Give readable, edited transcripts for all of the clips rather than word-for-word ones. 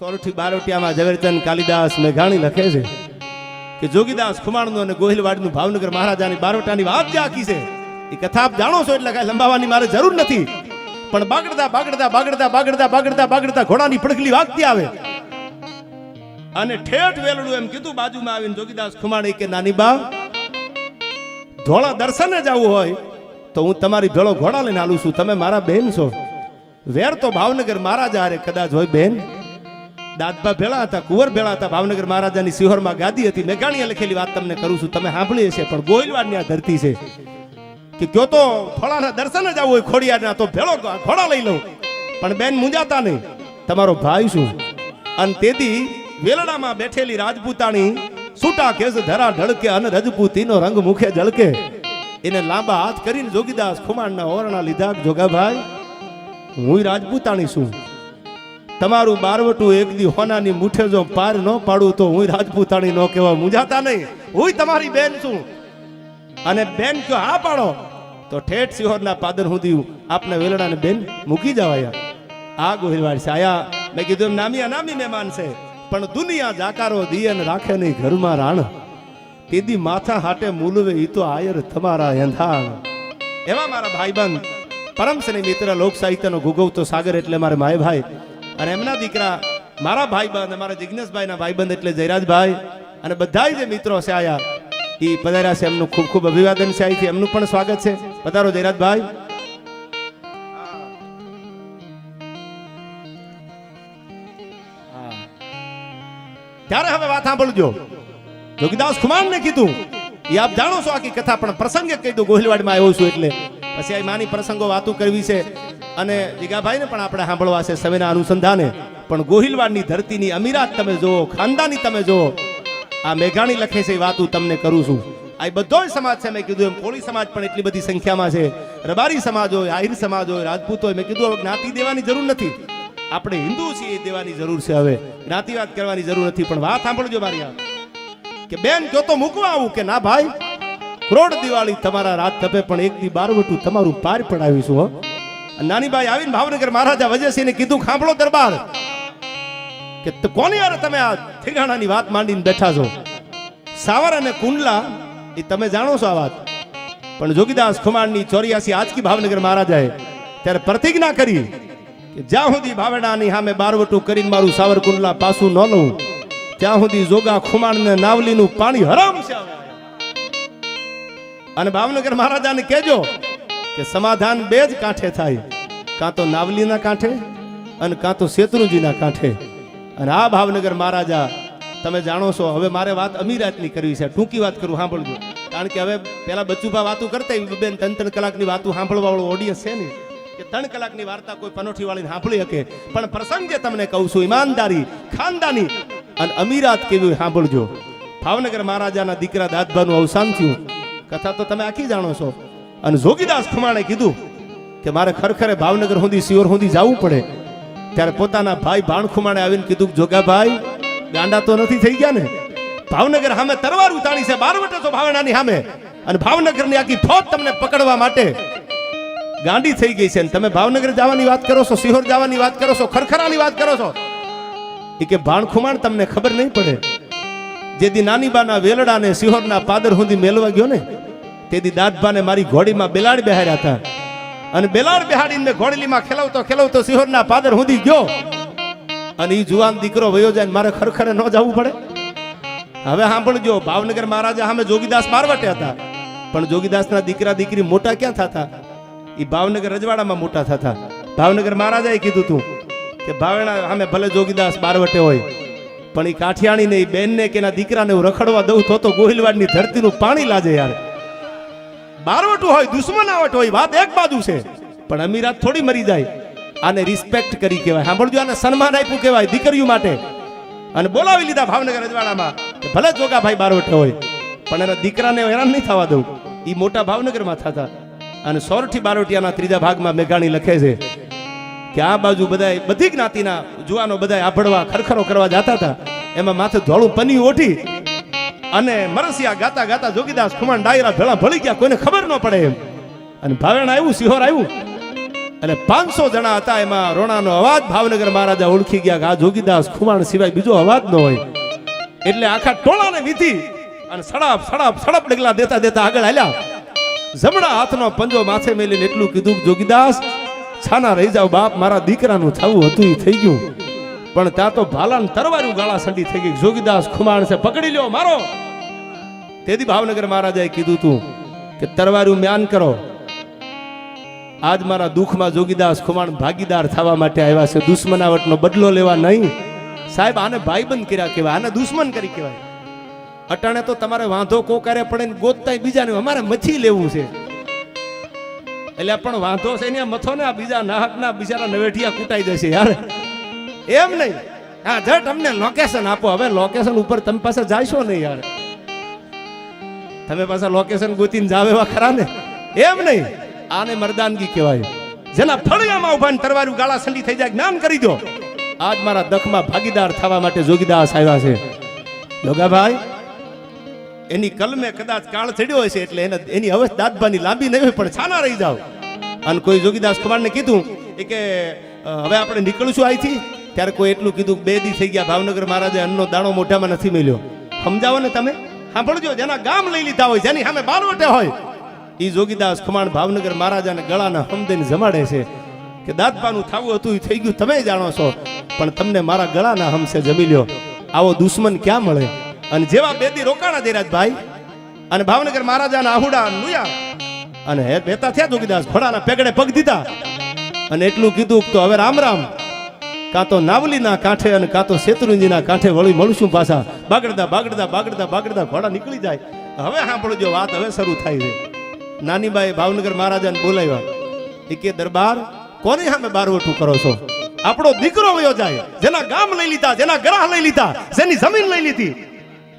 સોરઠી બારોટિયામાં ઝવેરચંદ કાલિદાસ મેઘાણી લખે છે કે જોગીદાસ ખુમાણનું અને ગોહિલવાડનું ભાવનગર મહારાજાની બારોટાની વાત જે આખી છે એ કથા આપ જાણો છો એટલે કાંઈ લંબાવવાની મારે જરૂર નથી. પણ બાગડતા બાગડતા બાગડતા બાગડતા બાગડતા બાગડતા ઘોડાની પડખલી વાગતી આવે અને ઠેઠ વેલડું એમ કીધું બાજુમાં આવીને જોગીદાસ ખુમાણી કે નાની બા ધોળા દર્શને જવું હોય તો હું તમારી ભેળો ઘોડા લઈને આલું છું, તમે મારા બેન છો. વેર તો ભાવનગર મહારાજા હારે કદાચ હોય બેન. દાદબા ભેળા હતા, કુંવર ભેળા હતા. ભાવનગર મહારાજાની સિહોરમાં ગાદી હતી. મેઘાણીએ લખેલી વાત તમને કરું છું, તમે સાંભળી હશે. પણ ગોહિલવાડની આ ધરતી છે કે કયો તો થોડાના દર્શન જ આવું હોય ખોડિયારના તો ભેળો ઘોડા લઈ લઉં, પણ બેન મુંજાતા નહીં, તમારો ભાઈ છું. અને તેથી વેલડામાં બેઠેલી રાજપૂતાણી છૂટા કેસ ધરા ઢળકે અને રજપૂતીનો રંગ મુખે ઝળકે. એને લાંબા હાથ કરીને જોગીદાસ ખુમાણના ઓરણા લીધા. જોગાભાઈ, હું રાજપૂતાણી છું, તમારું બારવટું એક દી હોનાની મુઠે જો પાર ન પાડું તો હું રાજપૂતાણી નો કહેવા મુંજાતા નહીં, હું તમારી બેન છું. અને બેન કયો હા પાડો તો ઠેઠ સિહોરના પાદર સુધી આપને વેલડાને બેન મૂકી જવાયા. આ ગોહિલવાડ છે આયા. મેં કીધું એમ નામી અનામી મહેમાન છે, પણ દુનિયા જાકારો દિયન રાખે નહીં ઘરમાં રાણ. તેદી માથા હાટે મૂલવે ઈ તો આયર તમારા એંધાણ. એવા મારા ભાઈબંધ પરમ સ્નેહી મિત્ર લોક સાહિત્યનો ગુગવતો સાગર એટલે મારે માયભાઈ અને એમના દીકરા મારા ભાઈબંધ અમારા જિજ્ઞેશભાઈના ભાઈબંધ એટલે જયરાજભાઈ અને બધા જે મિત્રો છે આયા એ પધાર્યા છે. એમનું ખૂબ ખૂબ અભિવાદન છે. અહીંથી એમનું પણ સ્વાગત છે. પધારો જયરાજભાઈ. ત્યારે હવે વાત સાંભળજો. જોગીદાસ ખુમાણને કીધું એ આપ જાણો છો આખી કથા, પણ પ્રસંગે કહી દઉં ગોહિલવાડમાં આવ્યો છું એટલે પછી આ માની પ્રસંગો વાતો કરવી છે અને જીગાભાઈને પણ આપણે સાંભળવા છે સમયના અનુસંધાને. પણ ગોહિલવાડની ધરતીની અમીરાત તમે જુઓ, ખાનદાની તમે જુઓ. આ મેઘાણી લખે છે એ વાતું તમને કરું છું. આ બધો સમાજ છે. મેં કીધું એમ કોળી સમાજ પણ એટલી બધી સંખ્યામાં છે. રબારી સમાજ હોય, આહિર સમાજ હોય, રાજપૂત હોય. મેં કીધું હવે જ્ઞાતિ દેવાની જરૂર નથી, આપણે હિન્દુ છીએ દેવાની જરૂર છે. હવે જ્ઞાતિવાદ કરવાની જરૂર નથી. પણ વાત સાંભળજો મારી આ કે બેન કયો તો મૂકવા આવું કે ના ભાઈ, કરોડ દિવાળી તમારા રાત તપે પણ એક દી બારવટું તમારું પાર પડાવીશું. હો નાની બાઈ આવીને ભાવનગર મહારાજા વજયસિંહને કીધું સાંભળો દરબાર કે કોની યાર તમે આ ઠેકાણાની વાત માંડીને બેઠા છો. સાવર અને કુંડલા એ તમે જાણો છો આ વાત, પણ જોગીદાસ ખુમાણની 84 આજકી ભાવનગર મહારાજાએ ત્યારે પ્રતિજ્ઞા કરી કે જ્યાં સુધી ભાવડાની સામે બારવટું કરીને મારું સાવર કુંડલા પાછું ન લઉં ત્યાં સુધી જોગા ખુમાણને નાવલીનું પાણી હરામ છે. અને ભાવનગર મહારાજાને કહેજો કે સમાધાન બે જ કાંઠે થાય, કાં તો નાવલીના કાંઠે અને કાં તો શેત્રુંજીના કાંઠે. અને આ ભાવનગર મહારાજા તમે જાણો છો. હવે મારે વાત અમીરાતની કરવી છે, ટૂંકી વાત કરું, સાંભળજો. કારણ કે હવે પેલા બચ્ચુભા વાતું કરતા બેન 3 કલાકની વાતું સાંભળવા વાળો ઓડિયન્સ છે ને કે 3 કલાકની વાર્તા કોઈ પનોઠી વાળીને સાંભળી શકે. પણ પ્રસંગ જે તમને કહું છું, ઈમાનદારી, ખાનદાની અને અમીરાત કેવી સાંભળજો. ભાવનગર મહારાજાના દીકરા દાદબાનું અવસાન થયું. કથા તો તમે આખી જાણો છો. અને જોગીદાસ ખુમાણે કીધું કે મારે ખરેખર ભાવનગર સુધી સિયોર સુધી જવું પડે. ત્યારે પોતાના ભાઈ ભાણ ખુમાણે આવીને કીધું જોગાભાઈ ગાંડા તો નથી થઈ ગયા ને? ભાવનગર સામે તરવાર ઉતારી છે, બારવટે છો ભાવનાની સામે, અને ભાવનગરની આખી ફોજ તમને પકડવા માટે ગાંડી થઈ ગઈ છે. અને તમે ભાવનગર જવાની વાત કરો છો, સિહોર જવાની વાત કરો છો, ખરખરાની વાત કરો છો. એ કે ભાણ ખુમાણ તમને ખબર નહીં પડે. જેદી નાનીબાના વેલડાને સિહોરના પાદર સુધી મેલવા ગયો ને તેદી દાદબાને મારી ઘોડીમાં બેલાડ બેહાર્યા હતા. અને બેલાડ બેહાડીને ઘોડલીમાં ખેલવતો ખેલવતો સિહોરના પાદર સુધી ગયો. અને એ જુવાન દીકરો વયો જાય મારે ખરખરે ન જવું પડે. હવે સાંભળજો, ભાવનગર મહારાજા સામે જોગીદાસ બારવટે હતા, પણ જોગીદાસના દીકરા દીકરી મોટા ક્યાં થતા? એ ભાવનગર રજવાડામાં મોટા થતા. ભાવનગર મહારાજાએ કીધું તું કે ભાવના સામે ભલે જોગીદાસ બારવટે હોય, પણ એ કાઠિયાણીને એ બેનને કે એના દીકરાને હું રખડવા દઉં તો ગોહિલવાડની ધરતીનું પાણી લાજે યાર. બારવટું હોય, દુશ્મનાવટ હોય, વાત એક બાજુ છે, પણ અમીરાત થોડી મરી જાય. આને રિસ્પેક્ટ કરી કહેવાય. સાંભળજો, આને સન્માન આપ્યું કહેવાય દીકરીઓ માટે. અને બોલાવી લીધા ભાવનગર રજવાડામાં. ભલે જોગાભાઈ બારવટે હોય, પણ એના દીકરાને હેરાન નહીં થવા દઉં. એ મોટા ભાવનગરમાં થતા. અને સોરઠી બારોટિયાના 3જા ભાગમાં મેઘાણી લખે છે કે આ બાજુ બધા બધી જ્ઞાતિના જુવાનો બધા આભડવા ખરખરો કરવા જતા હતા. એમાં માથે ધોળું પની ઓઠી અને મરસિયા ગાતા ગાતા જોગીદાસ ખુમાણ ડાયરા ભેળા ભળી ગયા, કોઈને ખબર ન પડે એમ. અને ભાવેણ આવ્યું, સિહોર આવ્યું, અને 500 જણા હતા, એમાં રોણાનો અવાજ ભાવનગર મહારાજા ઓળખી ગયા કે આ જોગીદાસ ખુમાણ સિવાય બીજો અવાજ ન હોય. એટલે આખા ટોળાને વીધી અને સડપ સડપ સડપ ડગલા દેતા દેતા આગળ હાલ્યા. જમણા હાથનો પંજો માથે મેલીને એટલું કીધું, જોગીદાસ છાના રહી જાવ બાપ, મારા દીકરાનું થવું હતું એ થઈ ગયું. પણ ત્યાં તો ભાલાન તરવારું ગાળા સંડી થઈ ગઈ. જોગીદાસ ખુમાણ છે, પકડી લ્યો મારો. તેથી ભાવનગર મહારાજાએ કીધું તું કે તરવારું મ્યાન કરો. આજ મારા દુઃખમાં જોગીદાસ ખુમાણ ભાગીદાર થવા માટે આવ્યા છે, દુશ્મનાવટનો બદલો લેવા નહીં. સાહેબ આને ભાઈબંધ કર્યા કહેવાય, આને દુશ્મન કરી કહેવાય. અટાણે તો તમારે વાંધો કોકારે પડે ને ગોતતા બીજાને અમારે મથી લેવું છે. એટલે પણ વાંધો છે ને મથો ને આ બીજા નાહકના બિચારા નવેઠિયા કૂટાઈ જશે યાર, એમ નહીં. હા જટ અમને લોકેશન આપો. હવે લોકેશન ઉપર તમે પાસે જાયશો નહીં યાર, તમે પાછા લોકેશન ગોતીને જાવ એવા ખરા ને, એમ નહીં. આને મર્દાનગી કહેવાય. જેના ફળિયામાં ઉભા તરવારું ગાળા સંડી થઈ જાય, જ્ઞાન કરી દો. આજ મારા દખમાં ભાગીદાર થવા માટે જોગીદાસ આવ્યા છે. જોગાભાઈ એની કલમે કદાચ કાળ ચડ્યો હશે, એટલે એની અવસ્થા દાદબાની લાંબી નહીં હોય, પણ છાના રહી જાવ. અને કોઈ જોગીદાસ ખુમાણને કીધું કે હવે આપણે નીકળશું અહીંથી. ત્યારે કોઈ એટલું કીધું, 2 દી થઈ ગયા ભાવનગર મહારાજે અન્નનો દાણો મોઢામાં નથી મેલ્યો. સમજાવો ને તમે, સાંભળજો. જેના ગામ લઈ લીધા હોય, જેની સામે બારવટે હોય, ઈ જોગીદાસ ખુમાણ ભાવનગર મહારાજાને ગળાના હમદેને જમાડે છે કે દાદબાનું થાવું હતું એ થઈ ગયું, તમે જાણો છો, પણ તમને મારા ગળાના હમસે જમી લ્યો. આવો દુશ્મન ક્યાં મળે? અને જેવા 2 દી રોકાણા દેરાજભાઈ અને ભાવનગર મહારાજાના આહુડા નુયા અને હે બેતા થયા જોગીદાસ, ઘોડાના પેગડે પગ દીધા અને એટલું કીધું તો હવે રામ રામ, કાં તો નાવલીના કાંઠે અને કાં તો શેત્રુંજીના કાંઠે વળી મળશું પાછા. બાગડતા બાગડતા બાગડતા બાગડતા ઘોડા નીકળી જાય. હવે સાંભળજો, વાત હવે શરૂ થાય છે. નાનીબાઈ ભાવનગર મહારાજાને બોલાવ્યા. એ કે દરબાર કોની સામે બારવટું કરો છો? આપણો દીકરો વયો જાય, જેના ગામ લઈ લીધા, જેના ગ્રાહ લઈ લીધા, જેની જમીન લઈ લીધી,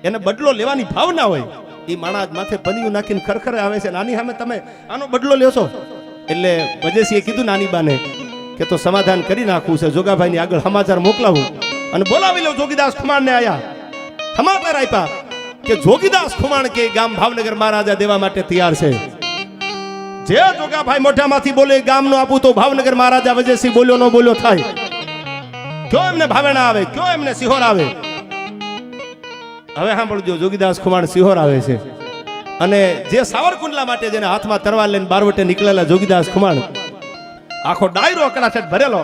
એને બદલો લેવાની ભાવના હોય. એ માણસ માથે પનિયું નાખીને ખરખરે આવે છે. નાની સામે તમે આનો બદલો લેશો? એટલે વજેસીએ કીધું નાનીબાને કે તો સમાધાન કરી નાખવું છે, જોગાભાઈની આગળ સમાચાર મોકલાવું અને બોલાવી લો. જોગીદાસ ખુમાણને આયા, સમાચાર આપ્યા કે જોગીદાસ ખુમાણ કે ગામ ભાવનગર મહારાજા દેવા માટે તૈયાર છે. જે જોગાભાઈ મોઢામાંથી બોલે ગામનો આપું તો ભાવનગર મહારાજા વજેસી બોલ્યો ન બોલ્યો થાય. કયો એમને ભાવેણા આવે, કયો એમને સિહોર આવે. હવે સાંભળજો, જોગીદાસ ખુમાણ સિહોર આવે છે. અને જે સાવરકુંડલા માટે જેને હાથમાં તરવાર લઈને બારવટે નીકળેલા જોગીદાસ ખુમાણ, આખો ડાયરો અકડાછટ ભરેલો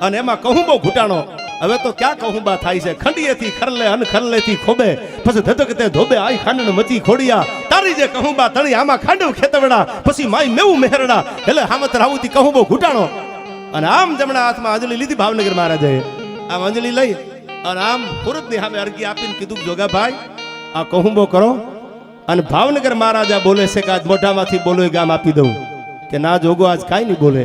અને એમાં કહુંબો ઘૂંટાણો. હવે તો ક્યાં કહુંબા થાય છે, ખંડીએથી ખરલે અન ખરલેથી ખોબે, પછી ધધકતે ધોબે આઈ ખાંડન મચી ખોડિયા, તારી જે કહુંબા તણી આમાં ખાંડવ ખેતવડા, પછી માઈ મેવું મહેરડા. એટલે હામત રાવુતી કહુંબો ઘૂંટાણો. અને આમ જમણા હાથમાં અંજલી લીધી ભાવનગર મહારાજાએ. આમ અંજલી લઈ અને આમ પુરુષની સામે અરજી આપીને કીધું, જોગાભાઈ આ કહુંબો કરો. અને ભાવનગર મહારાજા બોલે છે કે આજ મોઢામાંથી બોલો એ ગામ આપી દઉં. કે ના જોગો આજ કાંઈ નહીં બોલે.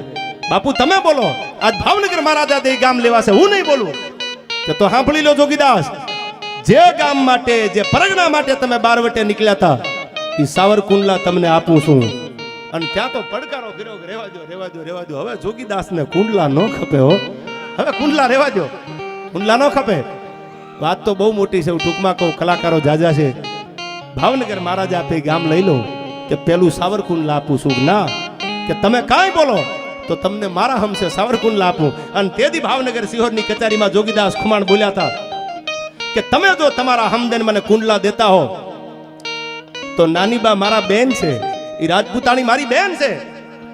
બાપુ તમે બોલો, આજ ભાવનગર મહારાજા દે ગામ લેવા છે, હું નહીં બોલું. કે તો સાંભળી લો જોગીદાસ, જે ગામ માટે, જે પરગણા માટે તમે બારવટે નીકળ્યા હતા, એ સાવરકુંડલા તમને આપું છું. અને ત્યાં તો પડકારો કર્યો, રેવા દો રેવા દો રેવા દો. હવે જોગીદાસને કુંડલા ન ખપે હો, હવે કુંડલા રેવા દો, કુંડલા ન ખપે. વાત તો બહુ મોટી છે, હું ટૂંકમાં કહું, કલાકારો જાજા છે. ભાવનગર મહારાજા આપે ગામ લઈ લો કે પેલું સાવરકુંડલા આપું છું. ના, કે તમે કાંઈ બોલો તો તમને મારા હમસે સાવરકુંડલા આપું. અને તેથી ભાવનગર સિહોરની કચેરીમાં જોગીદાસ ખુમાણ બોલ્યા હતા કે તમે જો તમારા હમદેન મને કુંડલા દેતા હો તો નાનીબા મારા બેન છે, એ રાજપૂતાણી મારી બેન છે.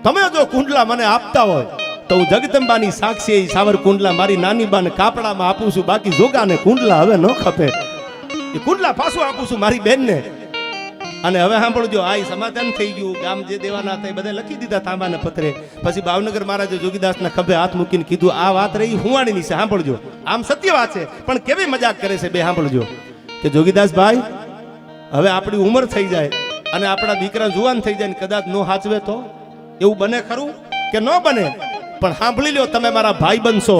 તમે જો કુંડલા મને આપતા હોય તો હું જગદંબાની સાક્ષી સાવરકુંડલા મારી નાનીબાને કાપડામાં આપું છું. બાકી જોગાને કુંડલા હવે ન ખપે, એ કુંડલા પાછું આપું છું મારી બેનને. અને હવે સાંભળજો, આ સમાધાન થઈ ગયું. ગામ જે દેવાના હતા એ બધા લખી દીધા તાંબાના પત્રે. પછી ભાવનગર મહારાજે જોગીદાસના ખભે હાથ મૂકીને કીધું, આ વાત રહી હુંવાણીની છે, સાંભળજો. આમ સત્ય વાત છે, પણ કેવી મજાક કરે છે બે. સાંભળજો કે જોગીદાસભાઈ હવે આપણી ઉંમર થઈ જાય અને આપણા દીકરા જુવાન થઈ જાય ને કદાચ નો હાચવે તો એવું બને ખરું કે ન બને? પણ સાંભળી લો, તમે મારા ભાઈ બનશો.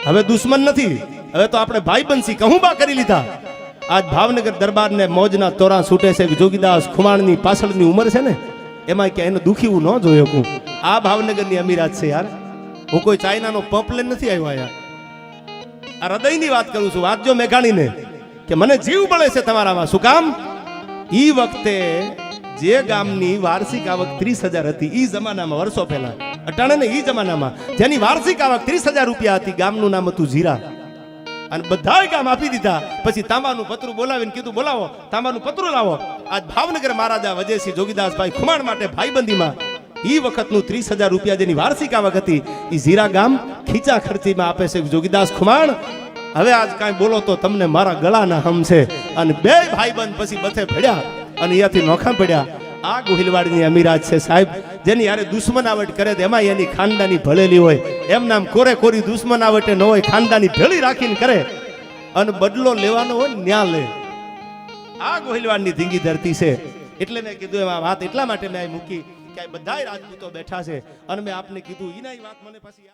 હવે દુશ્મન નથી, હવે તો આપણે ભાઈ બનશી. કહુંબા કરી લીધા. આજ ભાવનગર દરબારને મોજના તોરા છૂટે છે. જોગીદાસ ખુમાણની પાછળની ઉંમર છે ને, એમાં કે એને દુખીવું ન જોઈ શકું. આ ભાવનગરની અમીરાત છે યાર. હું કોઈ ચાઇનાનો પંપ લઈને નથી આવ્યો યાર. આ હૃદયની વાત કરું છું. વાંચજો મેઘાણીને કે મને જીવ બળે છે તમારામાં. શું કામ? ઈ વખતે જે ગામની વાર્ષિક આવક 30,000 હતી, ઈ જમાનામાં વર્ષો પહેલા, અટાણે ને ઈ જમાનામાં જેની વાર્ષિક આવક 30,000 રૂપિયા હતી, ગામનું નામ હતું જીરા. અને બધાય કામ આપી દીધા. પછી તાંબાનું પતરું બોલાવીને કીધું બોલાવો, તાંબાનું પતરું લાવો. આજ ભાવનગર મહારાજા વજયસિંહ જોગીદાસભાઈ ખુમાણ માટે ભાઈબંધીમાં ઈ વખતનું 30,000 રૂપિયા જેની વાર્ષિક આવક હતી ઈ જીરા ગામ ખીચા ખર્ચીમાં આપે છે જોગીદાસ ખુમાણ. હવે આજ કાંઈ બોલો તો તમને મારા ગળાના હમ છે. અને બે ભાઈબંધ પછી બથે ભેડ્યા અને અહીંયાથી નોખા પડ્યા. આ ગોહિલવાડની અમીરાજ છે સાહેબ, જેની યારે દુશ્મનાવટ કરે તો એમાં એની ખાનદાની ભળેલી હોય. એમ નામ કોરે કોરી દુશ્મનાવટે ન હોય, ખાનદાની ભેળી રાખીને કરે અને બદલો લેવાનો હોય ન્યા લે. આ ગોહિલવાડની ધીંગી ધરતી છે. એટલે મેં કીધું એમાં વાત એટલા માટે મેં મૂકી કે બધાય રાજપૂતો બેઠા છે અને મેં આપને કીધું ઈના વાત મને પછી